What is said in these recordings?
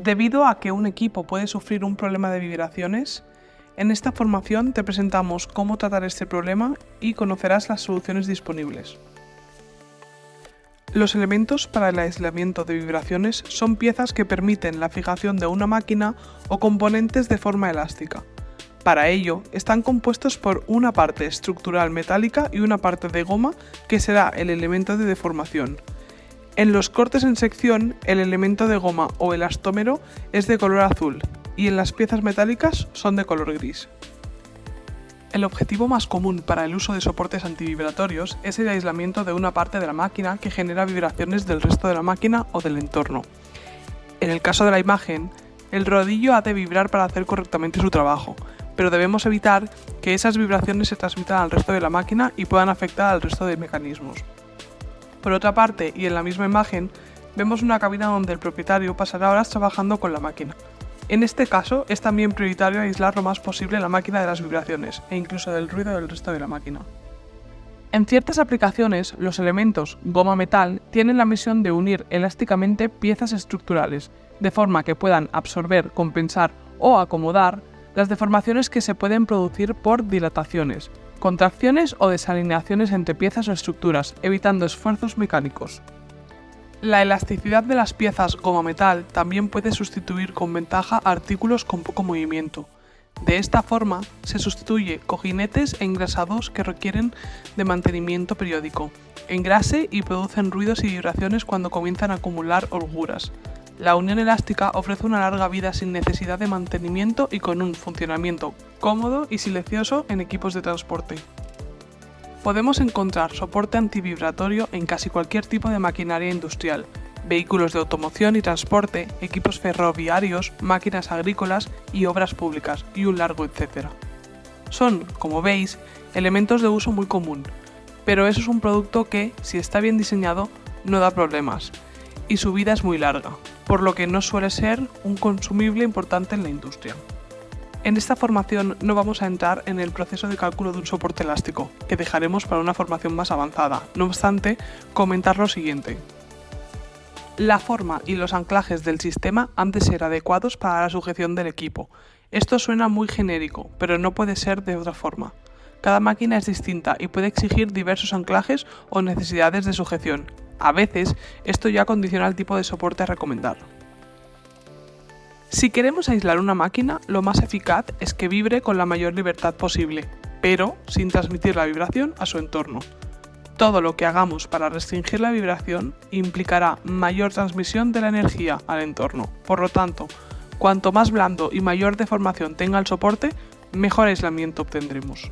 Debido a que un equipo puede sufrir un problema de vibraciones, en esta formación te presentamos cómo tratar este problema y conocerás las soluciones disponibles. Los elementos para el aislamiento de vibraciones son piezas que permiten la fijación de una máquina o componentes de forma elástica. Para ello, están compuestos por una parte estructural metálica y una parte de goma que será el elemento de deformación. En los cortes en sección, el elemento de goma o elastómero es de color azul y en las piezas metálicas son de color gris. El objetivo más común para el uso de soportes antivibratorios es el aislamiento de una parte de la máquina que genera vibraciones del resto de la máquina o del entorno. En el caso de la imagen, el rodillo ha de vibrar para hacer correctamente su trabajo, pero debemos evitar que esas vibraciones se transmitan al resto de la máquina y puedan afectar al resto de mecanismos. Por otra parte, y en la misma imagen, vemos una cabina donde el propietario pasará horas trabajando con la máquina. En este caso, es también prioritario aislar lo más posible la máquina de las vibraciones e incluso del ruido del resto de la máquina. En ciertas aplicaciones, los elementos goma-metal tienen la misión de unir elásticamente piezas estructurales, de forma que puedan absorber, compensar o acomodar las deformaciones que se pueden producir por dilataciones, contracciones o desalineaciones entre piezas o estructuras, evitando esfuerzos mecánicos. La elasticidad de las piezas goma-metal también puede sustituir con ventaja artículos con poco movimiento. De esta forma, se sustituye cojinetes e engrasados que requieren de mantenimiento periódico, engrase y producen ruidos y vibraciones cuando comienzan a acumular holguras. La unión elástica ofrece una larga vida sin necesidad de mantenimiento y con un funcionamiento cómodo y silencioso en equipos de transporte. Podemos encontrar soporte antivibratorio en casi cualquier tipo de maquinaria industrial, vehículos de automoción y transporte, equipos ferroviarios, máquinas agrícolas y obras públicas, y un largo etcétera. Son, como veis, elementos de uso muy común, pero eso es un producto que, si está bien diseñado, no da problemas, y su vida es muy larga, por lo que no suele ser un consumible importante en la industria. En esta formación no vamos a entrar en el proceso de cálculo de un soporte elástico, que dejaremos para una formación más avanzada. No obstante, comentar lo siguiente. La forma y los anclajes del sistema han de ser adecuados para la sujeción del equipo. Esto suena muy genérico, pero no puede ser de otra forma. Cada máquina es distinta y puede exigir diversos anclajes o necesidades de sujeción. A veces, esto ya condiciona el tipo de soporte a recomendar. Si queremos aislar una máquina, lo más eficaz es que vibre con la mayor libertad posible, pero sin transmitir la vibración a su entorno. Todo lo que hagamos para restringir la vibración implicará mayor transmisión de la energía al entorno. Por lo tanto, cuanto más blando y mayor deformación tenga el soporte, mejor aislamiento obtendremos.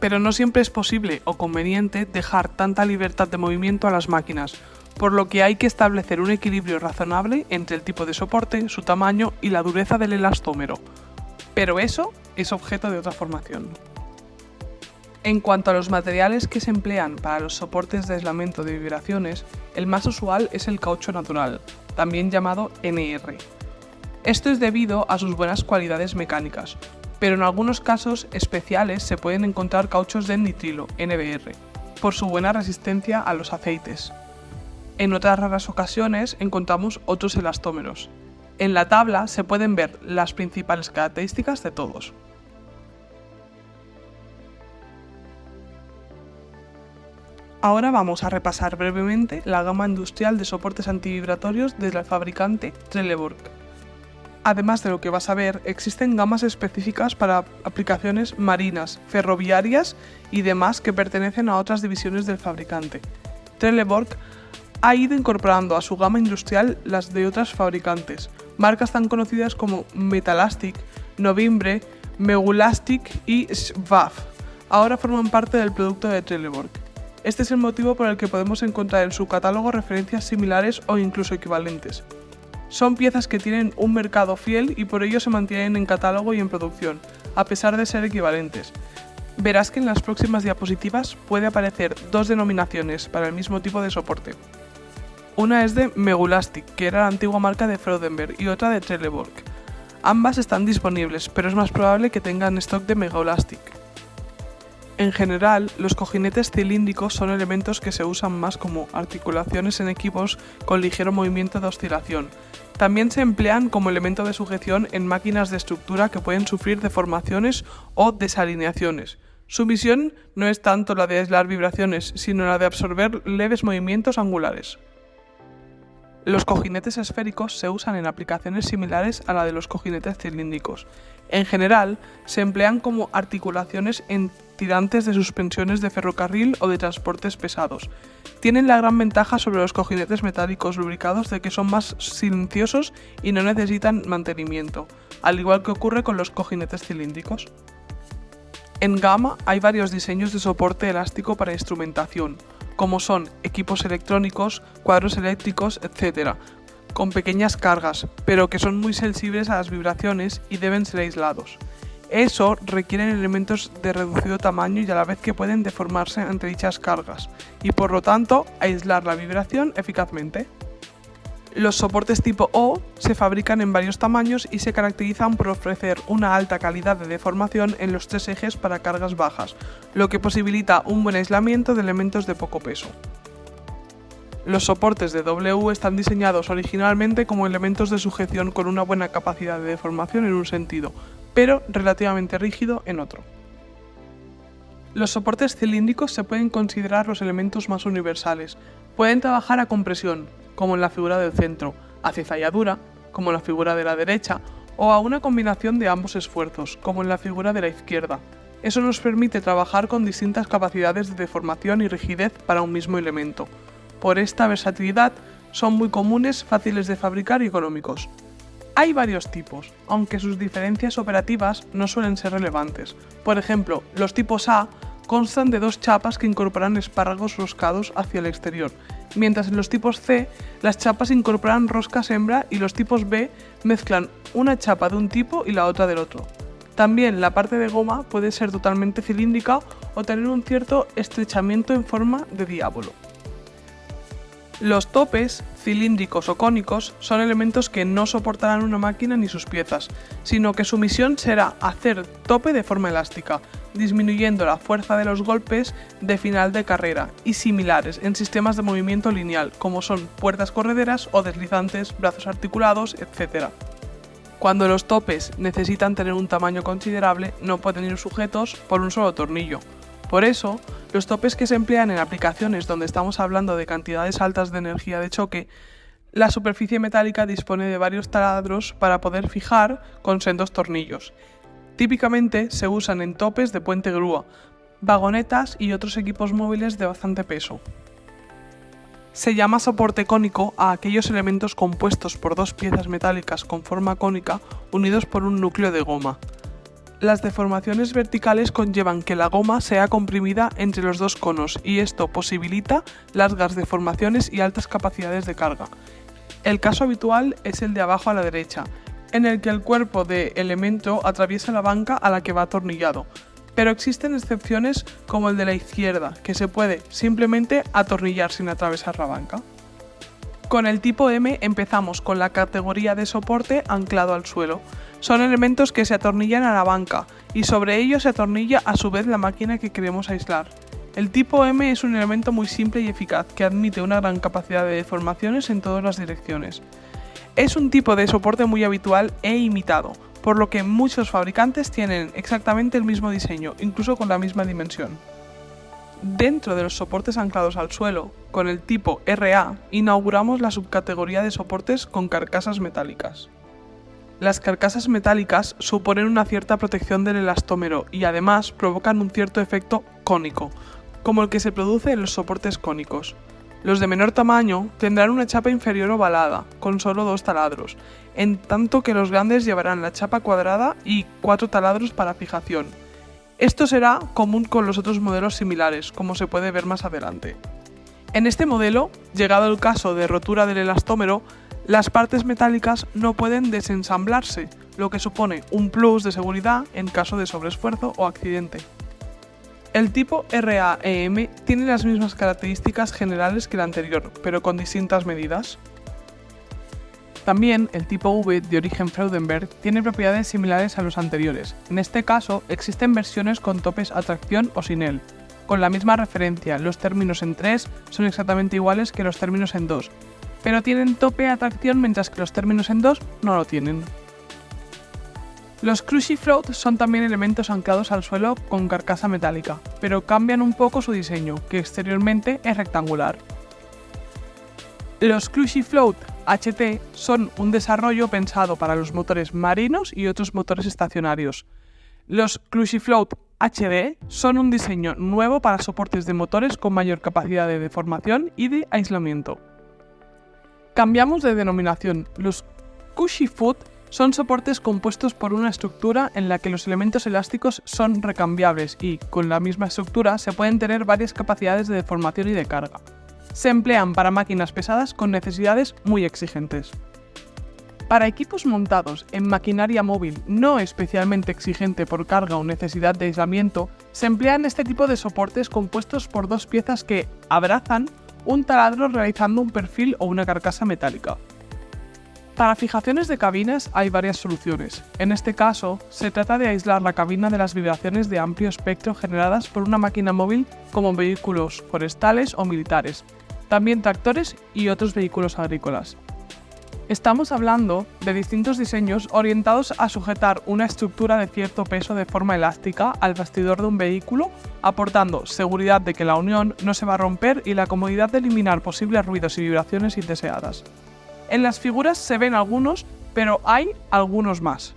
Pero no siempre es posible o conveniente dejar tanta libertad de movimiento a las máquinas, por lo que hay que establecer un equilibrio razonable entre el tipo de soporte, su tamaño y la dureza del elastómero. Pero eso es objeto de otra formación. En cuanto a los materiales que se emplean para los soportes de aislamiento de vibraciones, el más usual es el caucho natural, también llamado NR. Esto es debido a sus buenas cualidades mecánicas, pero en algunos casos especiales se pueden encontrar cauchos de nitrilo, NBR, por su buena resistencia a los aceites. En otras raras ocasiones encontramos otros elastómeros. En la tabla se pueden ver las principales características de todos. Ahora vamos a repasar brevemente la gama industrial de soportes antivibratorios del fabricante Trelleborg. Además de lo que vas a ver, existen gamas específicas para aplicaciones marinas, ferroviarias y demás que pertenecen a otras divisiones del fabricante. Trelleborg ha ido incorporando a su gama industrial las de otras fabricantes, marcas tan conocidas como Metalastic, Novimbre, Megulastic y Schwab. Ahora forman parte del producto de Trelleborg. Este es el motivo por el que podemos encontrar en su catálogo referencias similares o incluso equivalentes. Son piezas que tienen un mercado fiel y por ello se mantienen en catálogo y en producción, a pesar de ser equivalentes. Verás que en las próximas diapositivas puede aparecer dos denominaciones para el mismo tipo de soporte. Una es de Megulastic, que era la antigua marca de Freudenberg, y otra de Trelleborg. Ambas están disponibles, pero es más probable que tengan stock de Megulastic. En general, los cojinetes cilíndricos son elementos que se usan más como articulaciones en equipos con ligero movimiento de oscilación. También se emplean como elemento de sujeción en máquinas de estructura que pueden sufrir deformaciones o desalineaciones. Su misión no es tanto la de aislar vibraciones, sino la de absorber leves movimientos angulares. Los cojinetes esféricos se usan en aplicaciones similares a la de los cojinetes cilíndricos. En general, se emplean como articulaciones en tirantes de suspensiones de ferrocarril o de transportes pesados. Tienen la gran ventaja sobre los cojinetes metálicos lubricados de que son más silenciosos y no necesitan mantenimiento, al igual que ocurre con los cojinetes cilíndricos. En gama hay varios diseños de soporte elástico para instrumentación, como son equipos electrónicos, cuadros eléctricos, etc., con pequeñas cargas, pero que son muy sensibles a las vibraciones y deben ser aislados. Eso requieren elementos de reducido tamaño y a la vez que pueden deformarse ante dichas cargas, y por lo tanto aislar la vibración eficazmente. Los soportes tipo O se fabrican en varios tamaños y se caracterizan por ofrecer una alta calidad de deformación en los tres ejes para cargas bajas, lo que posibilita un buen aislamiento de elementos de poco peso. Los soportes de W están diseñados originalmente como elementos de sujeción con una buena capacidad de deformación en un sentido, pero relativamente rígido en otro. Los soportes cilíndricos se pueden considerar los elementos más universales. Pueden trabajar a compresión, como en la figura del centro, a cizalladura, como en la figura de la derecha, o a una combinación de ambos esfuerzos, como en la figura de la izquierda. Eso nos permite trabajar con distintas capacidades de deformación y rigidez para un mismo elemento. Por esta versatilidad, son muy comunes, fáciles de fabricar y económicos. Hay varios tipos, aunque sus diferencias operativas no suelen ser relevantes. Por ejemplo, los tipos A constan de dos chapas que incorporan espárragos roscados hacia el exterior, mientras en los tipos C las chapas incorporan roscas hembra y los tipos B mezclan una chapa de un tipo y la otra del otro. También la parte de goma puede ser totalmente cilíndrica o tener un cierto estrechamiento en forma de diábolo. Los topes, cilíndricos o cónicos, son elementos que no soportarán una máquina ni sus piezas, sino que su misión será hacer tope de forma elástica, disminuyendo la fuerza de los golpes de final de carrera y similares en sistemas de movimiento lineal, como son puertas correderas o deslizantes, brazos articulados, etc. Cuando los topes necesitan tener un tamaño considerable, no pueden ir sujetos por un solo tornillo. Por eso, los topes que se emplean en aplicaciones donde estamos hablando de cantidades altas de energía de choque, la superficie metálica dispone de varios taladros para poder fijar con sendos tornillos. Típicamente se usan en topes de puente grúa, vagonetas y otros equipos móviles de bastante peso. Se llama soporte cónico a aquellos elementos compuestos por dos piezas metálicas con forma cónica unidos por un núcleo de goma. Las deformaciones verticales conllevan que la goma sea comprimida entre los dos conos y esto posibilita largas deformaciones y altas capacidades de carga. El caso habitual es el de abajo a la derecha, en el que el cuerpo de elemento atraviesa la banca a la que va atornillado, pero existen excepciones como el de la izquierda, que se puede simplemente atornillar sin atravesar la banca. Con el tipo M empezamos con la categoría de soporte anclado al suelo. Son elementos que se atornillan a la banca y sobre ellos se atornilla a su vez la máquina que queremos aislar. El tipo M es un elemento muy simple y eficaz que admite una gran capacidad de deformaciones en todas las direcciones. Es un tipo de soporte muy habitual e imitado, por lo que muchos fabricantes tienen exactamente el mismo diseño, incluso con la misma dimensión. Dentro de los soportes anclados al suelo, con el tipo RA, inauguramos la subcategoría de soportes con carcasas metálicas. Las carcasas metálicas suponen una cierta protección del elastómero y además provocan un cierto efecto cónico, como el que se produce en los soportes cónicos. Los de menor tamaño tendrán una chapa inferior ovalada, con solo 2 taladros, en tanto que los grandes llevarán la chapa cuadrada y 4 taladros para fijación. Esto será común con los otros modelos similares, como se puede ver más adelante. En este modelo, llegado el caso de rotura del elastómero, las partes metálicas no pueden desensamblarse, lo que supone un plus de seguridad en caso de sobreesfuerzo o accidente. El tipo RAEM tiene las mismas características generales que el anterior, pero con distintas medidas. También el tipo V de origen Freudenberg tiene propiedades similares a los anteriores. En este caso, existen versiones con topes a tracción o sin él. Con la misma referencia, los términos en 3 son exactamente iguales que los términos en 2, pero tienen tope a tracción mientras que los términos en 2 no lo tienen. Los Crunchy Float son también elementos anclados al suelo con carcasa metálica, pero cambian un poco su diseño, que exteriormente es rectangular. Los Crunchy Float HT son un desarrollo pensado para los motores marinos y otros motores estacionarios. Los Crunchy Float HD son un diseño nuevo para soportes de motores con mayor capacidad de deformación y de aislamiento. Cambiamos de denominación. Los Cushy Foot son soportes compuestos por una estructura en la que los elementos elásticos son recambiables y, con la misma estructura, se pueden tener varias capacidades de deformación y de carga. Se emplean para máquinas pesadas con necesidades muy exigentes. Para equipos montados en maquinaria móvil no especialmente exigente por carga o necesidad de aislamiento, se emplean este tipo de soportes compuestos por dos piezas que abrazan un taladro realizando un perfil o una carcasa metálica. Para fijaciones de cabinas hay varias soluciones. En este caso, se trata de aislar la cabina de las vibraciones de amplio espectro generadas por una máquina móvil como vehículos forestales o militares, también tractores y otros vehículos agrícolas. Estamos hablando de distintos diseños orientados a sujetar una estructura de cierto peso de forma elástica al bastidor de un vehículo, aportando seguridad de que la unión no se va a romper y la comodidad de eliminar posibles ruidos y vibraciones indeseadas. En las figuras se ven algunos, pero hay algunos más.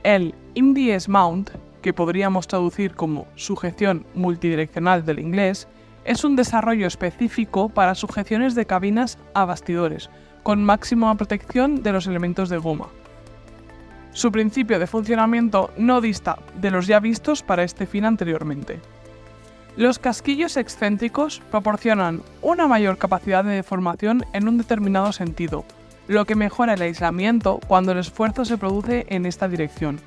El MDS Mount, que podríamos traducir como sujeción multidireccional del inglés, es un desarrollo específico para sujeciones de cabinas a bastidores, con máxima protección de los elementos de goma. Su principio de funcionamiento no dista de los ya vistos para este fin anteriormente. Los casquillos excéntricos proporcionan una mayor capacidad de deformación en un determinado sentido, lo que mejora el aislamiento cuando el esfuerzo se produce en esta dirección.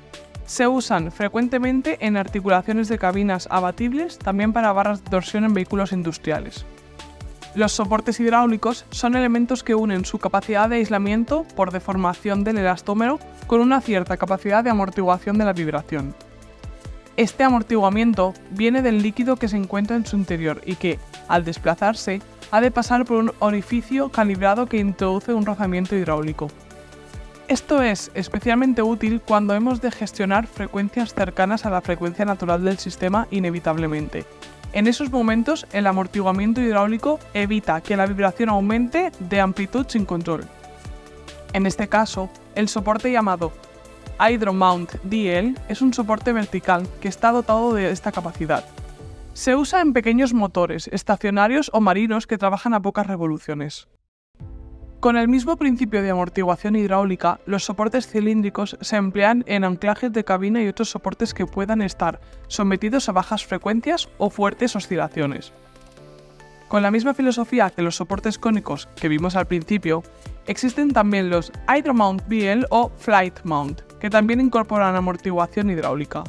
Se usan frecuentemente en articulaciones de cabinas abatibles, también para barras de torsión en vehículos industriales. Los soportes hidráulicos son elementos que unen su capacidad de aislamiento por deformación del elastómero con una cierta capacidad de amortiguación de la vibración. Este amortiguamiento viene del líquido que se encuentra en su interior y que, al desplazarse, ha de pasar por un orificio calibrado que introduce un rozamiento hidráulico. Esto es especialmente útil cuando hemos de gestionar frecuencias cercanas a la frecuencia natural del sistema inevitablemente. En esos momentos, el amortiguamiento hidráulico evita que la vibración aumente de amplitud sin control. En este caso, el soporte llamado Hydromount DL es un soporte vertical que está dotado de esta capacidad. Se usa en pequeños motores, estacionarios o marinos que trabajan a pocas revoluciones. Con el mismo principio de amortiguación hidráulica, los soportes cilíndricos se emplean en anclajes de cabina y otros soportes que puedan estar sometidos a bajas frecuencias o fuertes oscilaciones. Con la misma filosofía que los soportes cónicos que vimos al principio, existen también los Hydromount BL o Flight Mount, que también incorporan amortiguación hidráulica.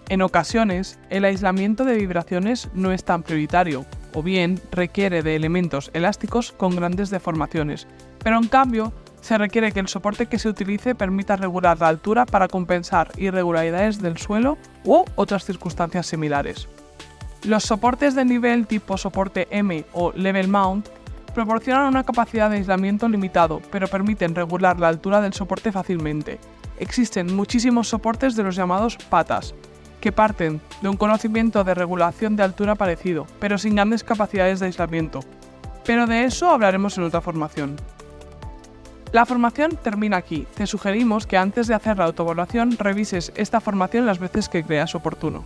En ocasiones, el aislamiento de vibraciones no es tan prioritario, o bien requiere de elementos elásticos con grandes deformaciones, pero en cambio se requiere que el soporte que se utilice permita regular la altura para compensar irregularidades del suelo u otras circunstancias similares. Los soportes de nivel tipo soporte M o Level Mount proporcionan una capacidad de aislamiento limitado, pero permiten regular la altura del soporte fácilmente. Existen muchísimos soportes de los llamados patas, que parten de un conocimiento de regulación de altura parecido, pero sin grandes capacidades de aislamiento. Pero de eso hablaremos en otra formación. La formación termina aquí. Te sugerimos que antes de hacer la autoevaluación revises esta formación las veces que creas oportuno.